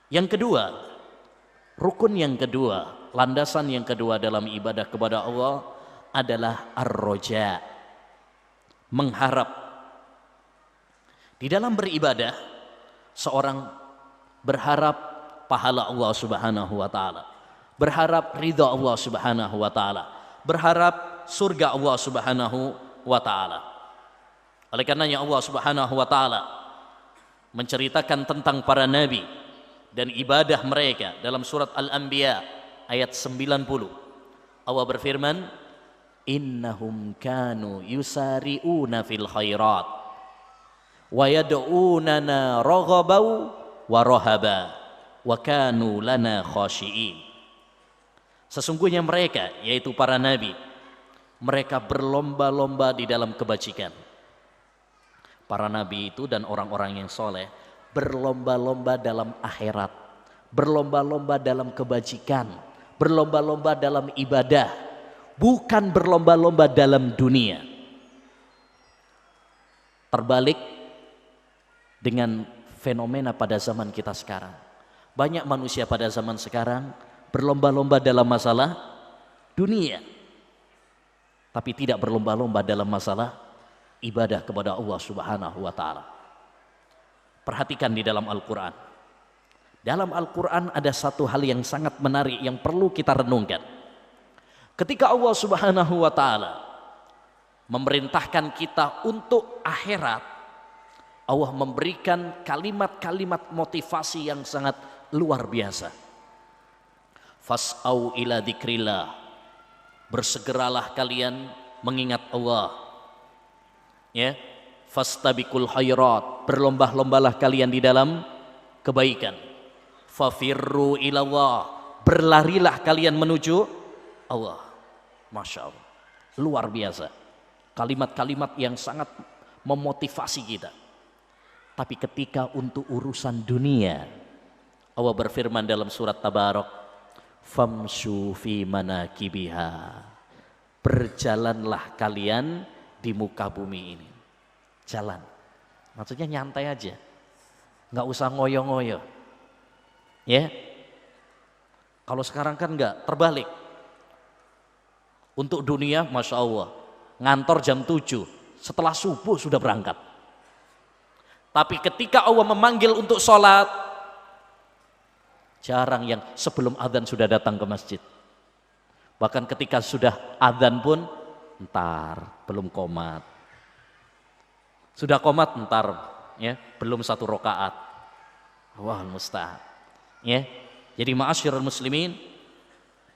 Yang kedua, rukun yang kedua, landasan yang kedua dalam ibadah kepada Allah adalah ar-roja, mengharap. Di dalam beribadah, seorang berharap pahala Allah Subhanahu wa taala, berharap ridha Allah Subhanahu wa taala, berharap surga Allah Subhanahu wa taala. Oleh karenanya Allah Subhanahu wa taala menceritakan tentang para nabi dan ibadah mereka dalam surat Al-Anbiya ayat 90. Allah berfirman, innahum kanu yusari'una fil khairat wa yad'unana raghaban wa rahaba wa kanu lana khashi'in. Sesungguhnya mereka, yaitu para nabi, mereka berlomba-lomba di dalam kebajikan. Para nabi itu dan orang-orang yang soleh berlomba-lomba dalam akhirat, berlomba-lomba dalam kebajikan, berlomba-lomba dalam ibadah, bukan berlomba-lomba dalam dunia. Terbalik dengan fenomena pada zaman kita sekarang. Banyak manusia pada zaman sekarang berlomba-lomba dalam masalah dunia, tapi tidak berlomba-lomba dalam masalah ibadah kepada Allah Subhanahu wa taala. Perhatikan di dalam Al-Quran. Dalam Al-Quran ada satu hal yang sangat menarik yang perlu kita renungkan. Ketika Allah Subhanahu wa taala memerintahkan kita untuk akhirat, Allah memberikan kalimat-kalimat motivasi yang sangat luar biasa. Fas'au ila dzikrillah, bersegeralah kalian mengingat Allah. Ya, fastabiqul khairat, berlomba-lombalah kalian di dalam kebaikan. Fafirru ilallah, berlarilah kalian menuju Allah. Masya Allah, luar biasa. Kalimat-kalimat yang sangat memotivasi kita. Tapi ketika untuk urusan dunia, Allah berfirman dalam surat Tabarak, famshu fi manakibiha, berjalanlah kalian di muka bumi ini. Jalan, maksudnya nyantai aja, nggak usah ngoyo-ngoyo. Ya, kalau sekarang kan nggak, terbalik. Untuk dunia, masya Allah, ngantor jam 7, setelah subuh sudah berangkat. Tapi ketika Allah memanggil untuk sholat, jarang yang sebelum adzan sudah datang ke masjid. Bahkan ketika sudah adzan pun, entar belum qomat. Sudah qomat entar, ya, belum satu rakaat. Wah, musta'an. Ya. Jadi ma'asyiral muslimin,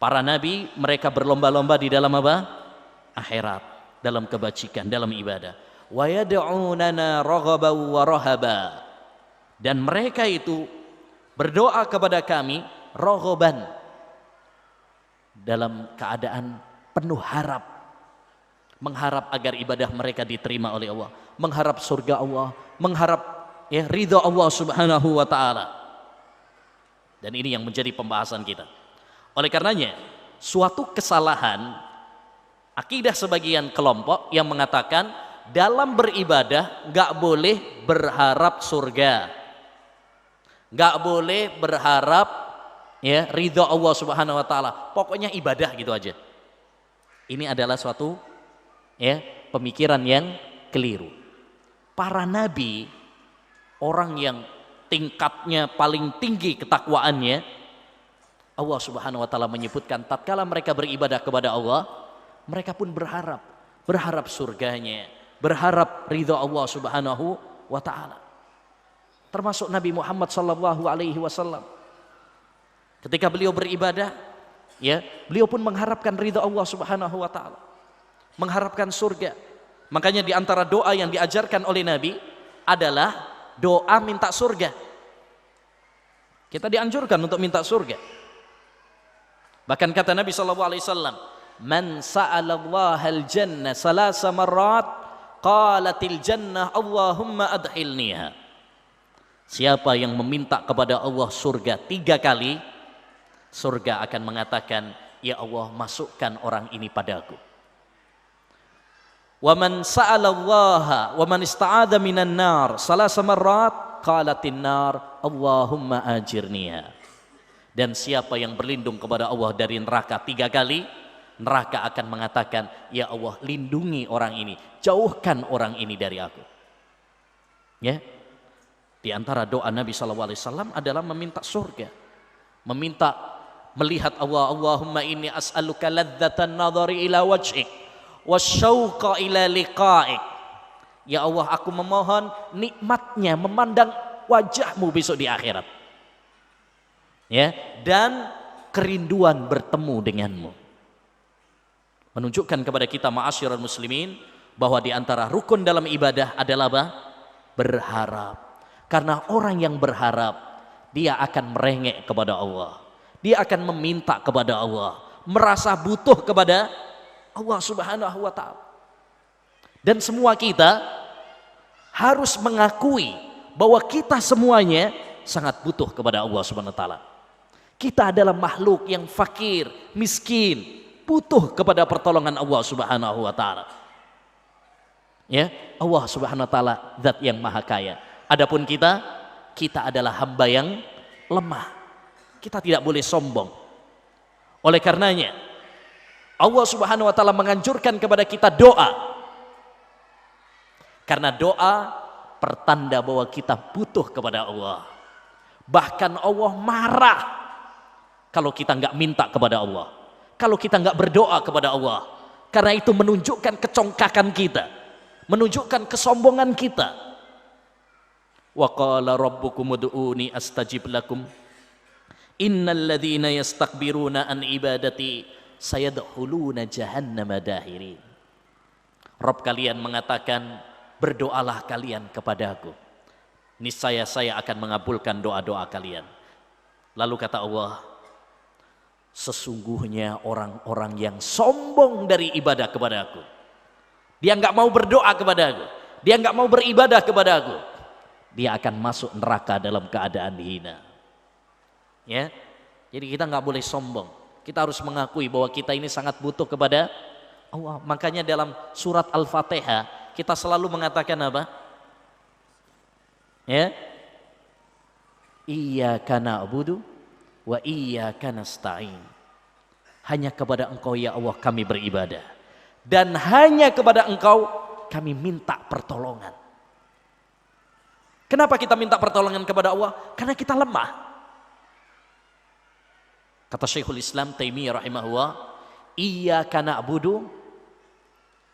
para nabi mereka berlomba-lomba di dalam apa? Akhirat, dalam kebajikan, dalam ibadah. Wa yad'unana raghaban wa rahaba, dan mereka itu berdoa kepada kami raghaban, dalam keadaan penuh harap, mengharap agar ibadah mereka diterima oleh Allah, mengharap surga Allah, mengharap ya ridha Allah Subhanahu wa taala. Dan ini yang menjadi pembahasan kita. Oleh karenanya, suatu kesalahan akidah sebagian kelompok yang mengatakan dalam beribadah nggak boleh berharap surga, nggak boleh berharap ya ridha Allah Subhanahu wa taala, pokoknya ibadah gitu aja. Ini adalah suatu ya pemikiran yang keliru. Para nabi, orang yang tingkatnya paling tinggi ketakwaannya, Allah Subhanahu wa taala menyebutkan tatkala mereka beribadah kepada Allah, mereka pun berharap surganya, berharap ridha Allah Subhanahu wa taala. Termasuk Nabi Muhammad sallallahu alaihi wasallam. Ketika beliau beribadah, ya, beliau pun mengharapkan ridha Allah Subhanahu wa taala, mengharapkan surga. Makanya di antara doa yang diajarkan oleh Nabi adalah doa minta surga. Kita dianjurkan untuk minta surga. Bahkan kata Nabi sallallahu alaihi wasallam, man sa'alallaha al-jannah salasa marrat qalatil jannah Allahumma adkhilniha. Siapa yang meminta kepada Allah surga 3 kali, surga akan mengatakan, ya Allah, masukkan orang ini padaku. Wa man sa'alallaha wa man ista'adha minan nar salasa marrat qalatin nar Allahumma ajirniha. Dan siapa yang berlindung kepada Allah dari neraka 3 kali, neraka akan mengatakan, ya Allah, lindungi orang ini, jauhkan orang ini dari aku. Ya, di antara doa Nabi SAW adalah meminta surga, meminta melihat Allah. Allahumma inni as'aluka ladzatan nadhari ila wajhik wasyauqa ila liqa'ik. Ya Allah, aku memohon nikmatnya memandang wajahmu besok di akhirat. Ya, dan kerinduan bertemu denganmu. Menunjukkan kepada kita ma'asyiral muslimin bahwa di antara rukun dalam ibadah adalah apa? Berharap. Karena orang yang berharap, dia akan merengek kepada Allah. Dia akan meminta kepada Allah, merasa butuh kepada Allah Subhanahu wa ta'ala. Dan semua kita harus mengakui bahwa kita semuanya sangat butuh kepada Allah Subhanahu wa ta'ala. Kita adalah makhluk yang fakir, miskin, butuh kepada pertolongan Allah Subhanahu wa ta'ala. Ya, Allah Subhanahu wa ta'ala zat yang maha kaya. Adapun kita adalah hamba yang lemah. Kita tidak boleh sombong. Oleh karenanya Allah Subhanahu wa ta'ala menganjurkan kepada kita doa. Karena doa pertanda bahwa kita butuh kepada Allah. Bahkan Allah marah kalau kita nggak minta kepada Allah, kalau kita nggak berdoa kepada Allah. Karena itu menunjukkan kecongkakan kita, menunjukkan kesombongan kita. Wa qala rabbukum ud'uni astajib lakum innal ladzina yastakbiruna an ibadati sayadkhuluna jahannama dahirin. Rabb kalian mengatakan, berdoalah kalian kepadaku, niscaya saya akan mengabulkan doa-doa kalian. Lalu kata Allah, sesungguhnya orang-orang yang sombong dari ibadah kepadaku, dia nggak mau berdoa kepadaku, dia nggak mau beribadah kepadaku, dia akan masuk neraka dalam keadaan hina. Ya, jadi kita nggak boleh sombong. Kita harus mengakui bahwa kita ini sangat butuh kepada Allah. Makanya dalam surat Al-Fatihah kita selalu mengatakan apa? Ya, iyyaka na'budu wa iyyaka nasta'in. Hanya kepada Engkau ya Allah kami beribadah, dan hanya kepada Engkau kami minta pertolongan. Kenapa kita minta pertolongan kepada Allah? Karena kita lemah. Kata Syekhul Islam Taimiyah rahimahullah, iyyaka na'budu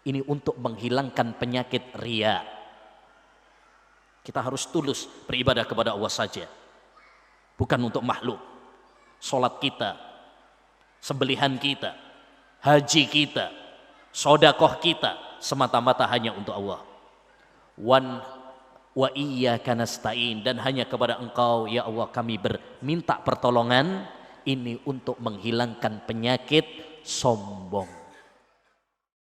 ini untuk menghilangkan penyakit riya. Kita harus tulus beribadah kepada Allah saja, bukan untuk makhluk. Salat kita, sembelihan kita, haji kita, sedekah kita semata-mata hanya untuk Allah. Wa iyyaka nasta'in, dan hanya kepada Engkau ya Allah kami berminta pertolongan. Ini untuk menghilangkan penyakit sombong.